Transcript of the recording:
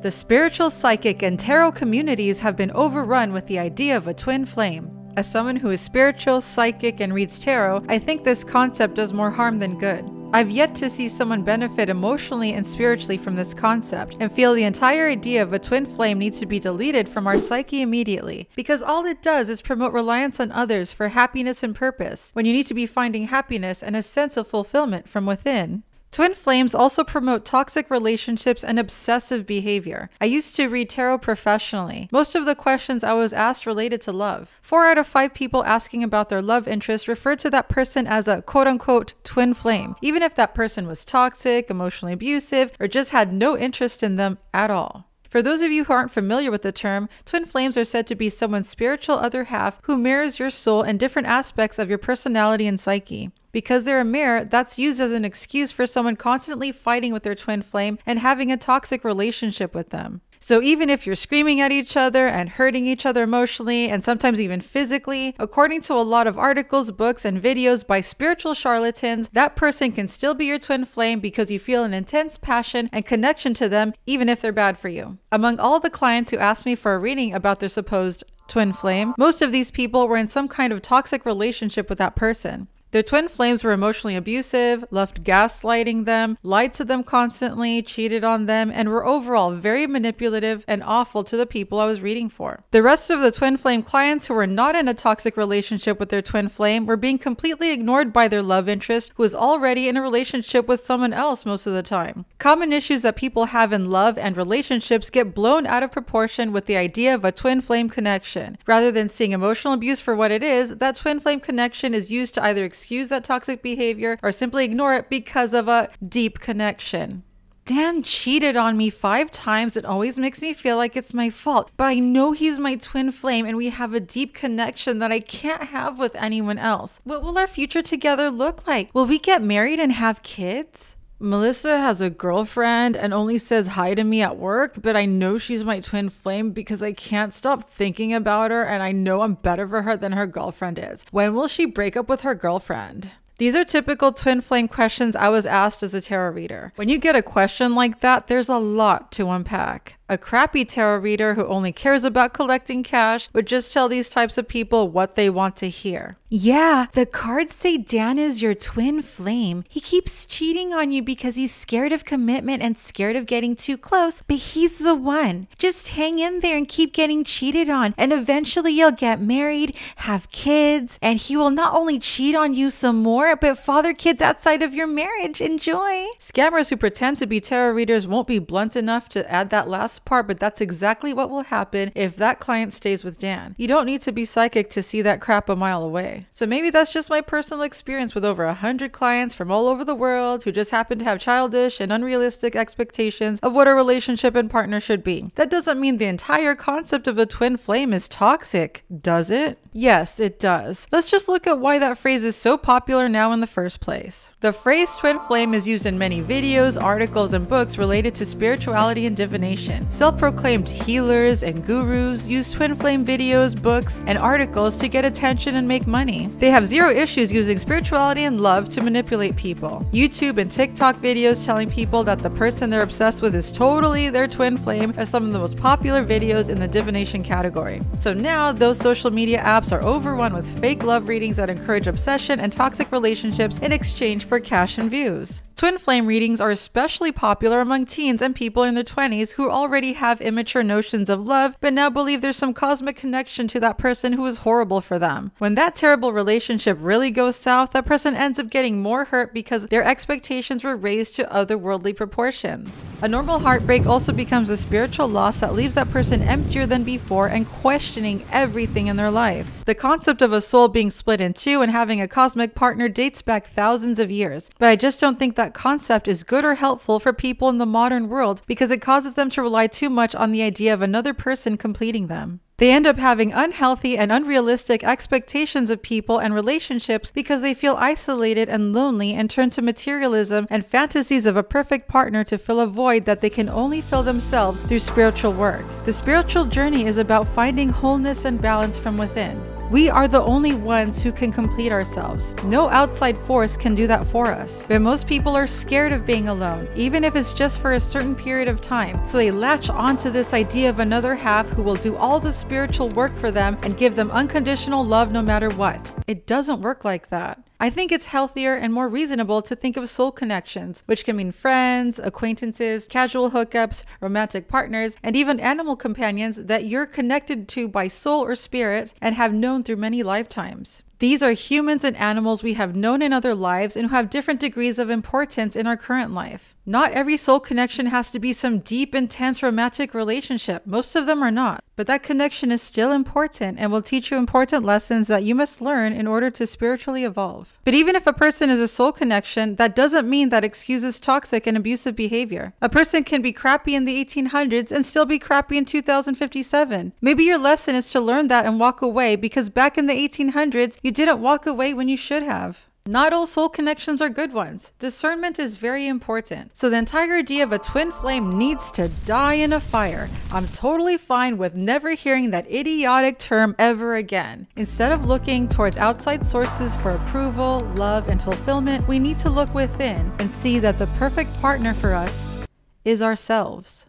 The spiritual, psychic, and tarot communities have been overrun with the idea of a twin flame. As someone who is spiritual, psychic, and reads tarot, I think this concept does more harm than good. I've yet to see someone benefit emotionally and spiritually from this concept, and feel the entire idea of a twin flame needs to be deleted from our psyche immediately, because all it does is promote reliance on others for happiness and purpose, when you need to be finding happiness and a sense of fulfillment from within. Twin flames also promote toxic relationships and obsessive behavior. I used to read tarot professionally. Most of the questions I was asked related to love. 4 out of 5 people asking about their love interest referred to that person as a quote-unquote twin flame, even if that person was toxic, emotionally abusive, or just had no interest in them at all. For those of you who aren't familiar with the term, twin flames are said to be someone's spiritual other half who mirrors your soul and different aspects of your personality and psyche. Because they're a mirror, that's used as an excuse for someone constantly fighting with their twin flame and having a toxic relationship with them. So even if you're screaming at each other and hurting each other emotionally and sometimes even physically, according to a lot of articles, books, and videos by spiritual charlatans, that person can still be your twin flame because you feel an intense passion and connection to them even if they're bad for you. Among all the clients who asked me for a reading about their supposed twin flame, most of these people were in some kind of toxic relationship with that person. Their twin flames were emotionally abusive, loved gaslighting them, lied to them constantly, cheated on them, and were overall very manipulative and awful to the people I was reading for. The rest of the twin flame clients who were not in a toxic relationship with their twin flame were being completely ignored by their love interest, who was already in a relationship with someone else most of the time. Common issues that people have in love and relationships get blown out of proportion with the idea of a twin flame connection. Rather than seeing emotional abuse for what it is, that twin flame connection is used to either excuse that toxic behavior or simply ignore it because of a deep connection. Dan cheated on me 5 times. It always makes me feel like it's my fault, but I know he's my twin flame and we have a deep connection that I can't have with anyone else. What will our future together look like? Will we get married and have kids? Melissa has a girlfriend and only says hi to me at work, but I know she's my twin flame because I can't stop thinking about her and I know I'm better for her than her girlfriend is. When will she break up with her girlfriend? These are typical twin flame questions I was asked as a tarot reader. When you get a question like that, there's a lot to unpack. A crappy tarot reader who only cares about collecting cash would just tell these types of people what they want to hear. Yeah, the cards say Dan is your twin flame. He keeps cheating on you because he's scared of commitment and scared of getting too close, but he's the one. Just hang in there and keep getting cheated on, and eventually you'll get married, have kids, and he will not only cheat on you some more, but father kids outside of your marriage. Enjoy. Scammers who pretend to be tarot readers won't be blunt enough to add that last part, but that's exactly what will happen if that client stays with Dan. You don't need to be psychic to see that crap a mile away. So maybe that's just my personal experience with over 100 clients from all over the world who just happen to have childish and unrealistic expectations of what a relationship and partner should be. That doesn't mean the entire concept of a twin flame is toxic, does it? Yes, it does. Let's just look at why that phrase is so popular now in the first place. The phrase twin flame is used in many videos, articles, and books related to spirituality and divination. Self-proclaimed healers and gurus use twin flame videos, books, and articles to get attention and make money. They have zero issues using spirituality and love to manipulate people. YouTube and TikTok videos telling people that the person they're obsessed with is totally their twin flame are some of the most popular videos in the divination category. So now those social media apps are overrun with fake love readings that encourage obsession and toxic relationships in exchange for cash and views. Twin flame readings are especially popular among teens and people in their 20s who already have immature notions of love but now believe there's some cosmic connection to that person who is horrible for them. When that terrible relationship really goes south, that person ends up getting more hurt because their expectations were raised to otherworldly proportions. A normal heartbreak also becomes a spiritual loss that leaves that person emptier than before and questioning everything in their life. The concept of a soul being split in two and having a cosmic partner dates back thousands of years, but I just don't think that concept is good or helpful for people in the modern world because it causes them to rely too much on the idea of another person completing them. They end up having unhealthy and unrealistic expectations of people and relationships because they feel isolated and lonely and turn to materialism and fantasies of a perfect partner to fill a void that they can only fill themselves through spiritual work. The spiritual journey is about finding wholeness and balance from within. We are the only ones who can complete ourselves. No outside force can do that for us. But most people are scared of being alone, even if it's just for a certain period of time. So they latch onto this idea of another half who will do all the spiritual work for them and give them unconditional love no matter what. It doesn't work like that. I think it's healthier and more reasonable to think of soul connections, which can mean friends, acquaintances, casual hookups, romantic partners, and even animal companions that you're connected to by soul or spirit and have known through many lifetimes. These are humans and animals we have known in other lives and who have different degrees of importance in our current life. Not every soul connection has to be some deep, intense romantic relationship. Most of them are not. But that connection is still important and will teach you important lessons that you must learn in order to spiritually evolve. But even if a person is a soul connection, that doesn't mean that excuses toxic and abusive behavior. A person can be crappy in the 1800s and still be crappy in 2057. Maybe your lesson is to learn that and walk away because back in the 1800s, you didn't walk away when you should have. Not all soul connections are good ones. Discernment is very important. So the entire idea of a twin flame needs to die in a fire. I'm totally fine with never hearing that idiotic term ever again. Instead of looking towards outside sources for approval, love, and fulfillment, we need to look within and see that the perfect partner for us is ourselves.